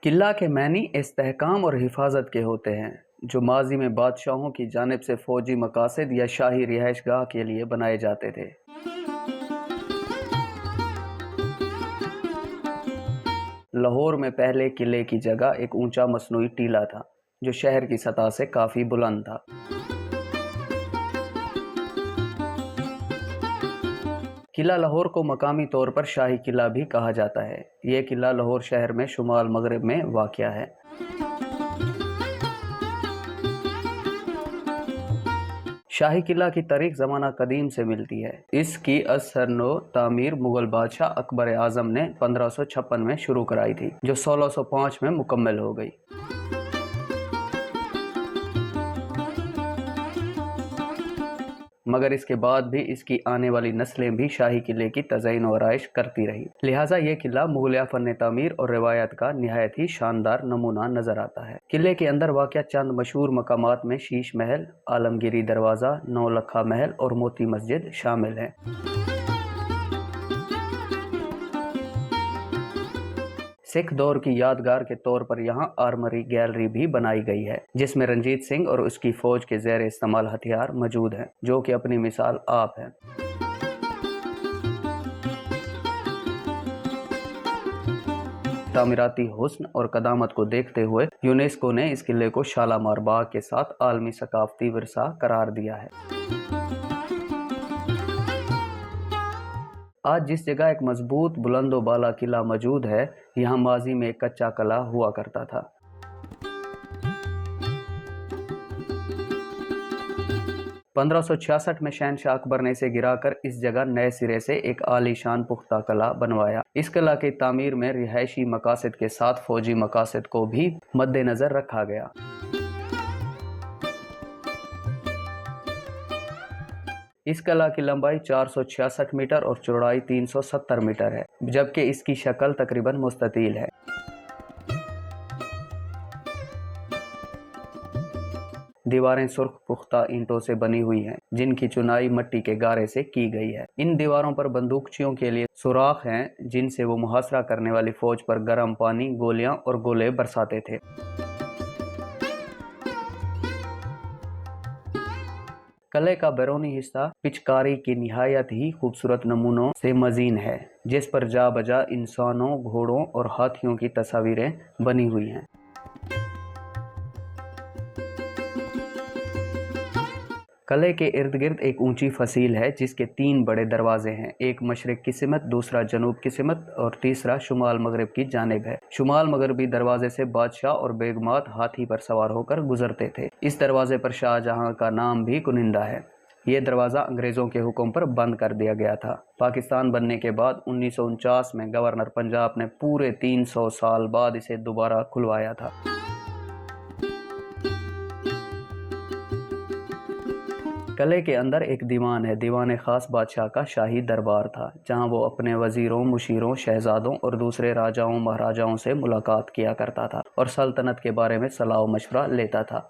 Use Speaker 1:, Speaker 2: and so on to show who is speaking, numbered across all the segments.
Speaker 1: किला के मानी इस्तेहकाम और हिफाजत के होते हैं, जो माजी में बादशाहों की जानिब से फ़ौजी मकासद या शाही रिहाइशगाह के लिए बनाए जाते थे। लाहौर में पहले किले की जगह एक ऊंचा मसनूई टीला था, जो शहर की सतह से काफ़ी बुलंद था। किला लाहौर को मकामी तौर पर शाही किला भी कहा जाता है। यह किला लाहौर शहर में शुमाल मगरब में वाक़या है। शाही किला की तारीख ज़माना कदीम से मिलती है। इसकी असरनो तामीर मुग़ल बादशाह अकबर आज़म ने 1556 में शुरू कराई थी, जो 1605 में मुकम्मल हो गई। मगर इसके बाद भी इसकी आने वाली नस्लें भी शाही किले की तज़यीन और आराइश करती रही, लिहाजा ये किला मुग़लिया फ़न तामीर और रिवायत का निहायत ही शानदार नमूना नजर आता है। किले के अंदर वाक़या चंद मशहूर मकामात में शीश महल, आलमगीरी दरवाज़ा, नौलखा महल और मोती मस्जिद शामिल हैं। सिख दौर की यादगार के तौर पर यहाँ आर्मरी गैलरी भी बनाई गई है, जिसमें रंजीत सिंह और उसकी फौज के ज़ेर इस्तेमाल हथियार मौजूद हैं, जो कि अपनी मिसाल आप हैं। तामीराती हुस्न और कदामत को देखते हुए यूनेस्को ने इस किले को शालामार बाग के साथ आलमी सकाफती विरसा करार दिया है। आज जिस जगह एक मजबूत बुलंदो बाला किला मौजूद है, यहाँ माजी में एक कच्चा किला हुआ करता था। पंद्रह सौ 66 में शहनशाह अकबर ने इसे गिराकर इस जगह नए सिरे से एक आलीशान पुख्ता किला बनवाया। इस किला की तामीर में रिहायशी मकासद के साथ फौजी मकासद को भी मद्देनजर रखा गया। इस किला की लंबाई 466 मीटर और चौड़ाई 370 मीटर है, जबकि इसकी शक्ल तकरीबन मुस्ततील है। दीवारें सुर्ख पुख्ता ईंटों से बनी हुई हैं, जिनकी चुनाई मिट्टी के गारे से की गई है। इन दीवारों पर बंदूकचियों के लिए सुराख हैं, जिनसे वो मुहासरा करने वाली फौज पर गर्म पानी, गोलियां और गोले बरसाते थे। किले का बैरूनी हिस्सा पिचकारी की निहायत ही खूबसूरत नमूनों से मजीन है, जिस पर जा बजा इंसानों, घोड़ों और हाथियों की तस्वीरें बनी हुई हैं। किले के इर्द गिर्द एक ऊंची फसील है, जिसके 3 बड़े दरवाजे हैं। एक मशरिक की सिमत, दूसरा जनूब की सिमत और तीसरा शुमाल मगरब की जानिब है। शुमाल मगरबी दरवाजे से बादशाह और बेगमात हाथी पर सवार होकर गुजरते थे। इस दरवाजे पर शाहजहां का नाम भी कुनिंदा है। ये दरवाज़ा अंग्रेज़ों के हुक्म पर बंद कर दिया गया था। पाकिस्तान बनने के बाद 1949 में गवर्नर पंजाब ने पूरे 300 साल बाद इसे दोबारा खुलवाया था। किले के अंदर एक दीवान है। दीवान खास बादशाह का शाही दरबार था, जहां वो अपने वजीरों, मुशीरों, शहजादों और दूसरे राजाओं महाराजाओं से मुलाकात किया करता था और सल्तनत के बारे में सलाह मशवरा लेता था।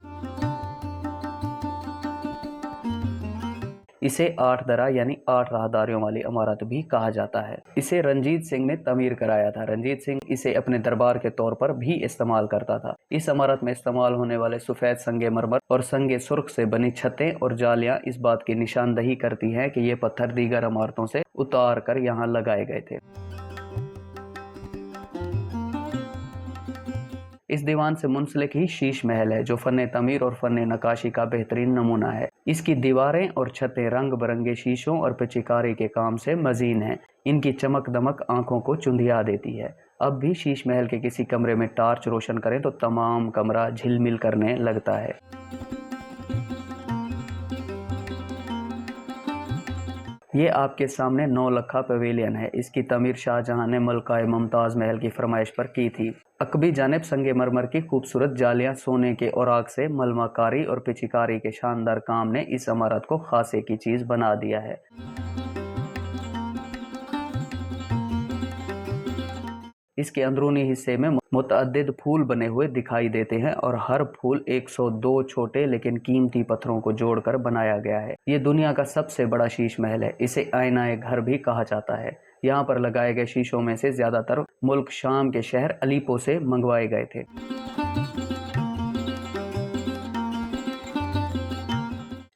Speaker 1: इसे 8 दरा यानी 8 राहदारियों वाली इमारत भी कहा जाता है। इसे रंजीत सिंह ने तमीर कराया था। रंजीत सिंह इसे अपने दरबार के तौर पर भी इस्तेमाल करता था। इस इमारत में इस्तेमाल होने वाले सफ़ेद संगे मरमर और संगे सुर्ख से बनी छतें और जालियां इस बात की निशानदही करती हैं कि ये पत्थर दीगर इमारतों से उतार कर यहाँ लगाए गए थे। इस दीवान से मुंसलिक ही शीश महल है, जो फन तमीर और फन नकाशी का बेहतरीन नमूना है। इसकी दीवारें और छतें रंग बिरंगे शीशों और पिचकारी के काम से मजीन हैं। इनकी चमक दमक आंखों को चुंधिया देती है। अब भी शीश महल के किसी कमरे में टार्च रोशन करें तो तमाम कमरा झिलमिल करने लगता है। ये आपके सामने नौलखा पवेलियन है। इसकी तमीर शाहजहां ने मलकाए मुमताज़ महल की फरमाइश पर की थी। अकबी जानिब संगे मरमर की खूबसूरत जालियां, सोने के औराक से मलमाकारी और पिचकारी के शानदार काम ने इस इमारत को खासे की चीज़ बना दिया है। इसके अंदरूनी हिस्से में मुतअद्दिद फूल बने हुए दिखाई देते हैं और हर फूल 102 छोटे लेकिन कीमती पत्थरों को जोड़कर बनाया गया है। ये दुनिया का सबसे बड़ा शीश महल है। इसे आईनाए घर भी कहा जाता है। यहाँ पर लगाए गए शीशों में से ज्यादातर मुल्क शाम के शहर अलीपो से मंगवाए गए थे।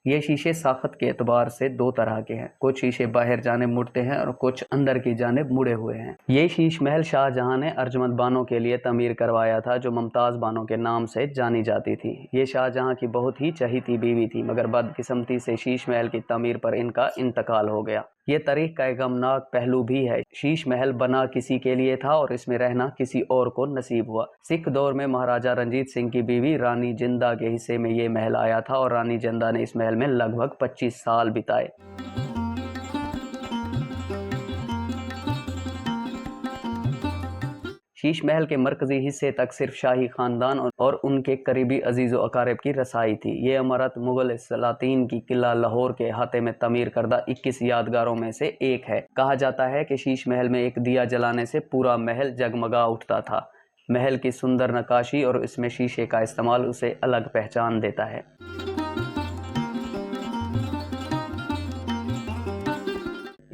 Speaker 1: ये शीशे साखत के एतबार से दो तरह के हैं, कुछ शीशे बाहर जानिब मुड़ते हैं और कुछ अंदर की जानिब मुड़े हुए हैं। ये शीश महल शाहजहां ने अर्जमंद बानो के लिए तमीर करवाया था, जो मुमताज बानो के नाम से जानी जाती थी। ये शाहजहां की बहुत ही चहीती बीवी थी, मगर बदकिस्मती से शीश महल की तमीर पर इनका इंतकाल हो गया। ये तारीख का एक गमनाक पहलू भी है। शीश महल बना किसी के लिए था और इसमें रहना किसी और को नसीब हुआ। सिख दौर में महाराजा रंजीत सिंह की बीवी रानी जिंदा के हिस्से में ये महल आया था और रानी जिंदा ने इस महल में लगभग 25 साल बिताए। शीश महल के मरकजी हिस्से तक सिर्फ शाही खानदान और उनके करीबी अजीज़ो अकारिब की रसाई थी। ये इमारत मुगल सलातीन की किला लाहौर के अहाते में तमीर करदा 21 यादगारों में से एक है। कहा जाता है कि शीश महल में एक दिया जलाने से पूरा महल जगमगा उठता था। महल की सुंदर नक्काशी और इसमें शीशे का इस्तेमाल उसे अलग पहचान देता है।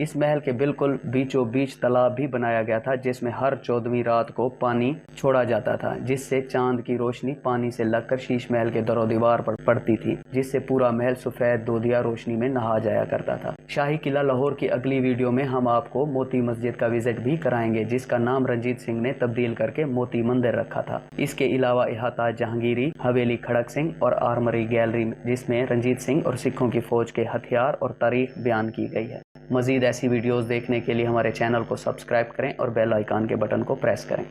Speaker 1: इस महल के बिल्कुल बीचों बीच तालाब भी बनाया गया था, जिसमें हर 14वीं रात को पानी छोड़ा जाता था, जिससे चांद की रोशनी पानी से लगकर शीश महल के दरो दीवार पर पड़ती थी, जिससे पूरा महल सफेद दोदिया रोशनी में नहा जाया करता था। शाही किला लाहौर की अगली वीडियो में हम आपको मोती मस्जिद का विजिट भी कराएंगे, जिसका नाम रंजीत सिंह ने तब्दील करके मोती मंदिर रखा था। इसके अलावा इहाता जहांगीरी हवेली खड़क सिंह और आर्मरी गैलरी, जिसमें रंजीत सिंह और सिखों की फौज के हथियार और तारीख बयान की गई है। मजीद ऐसी वीडियोस देखने के लिए हमारे चैनल को सब्सक्राइब करें और बेल आइकन के बटन को प्रेस करें।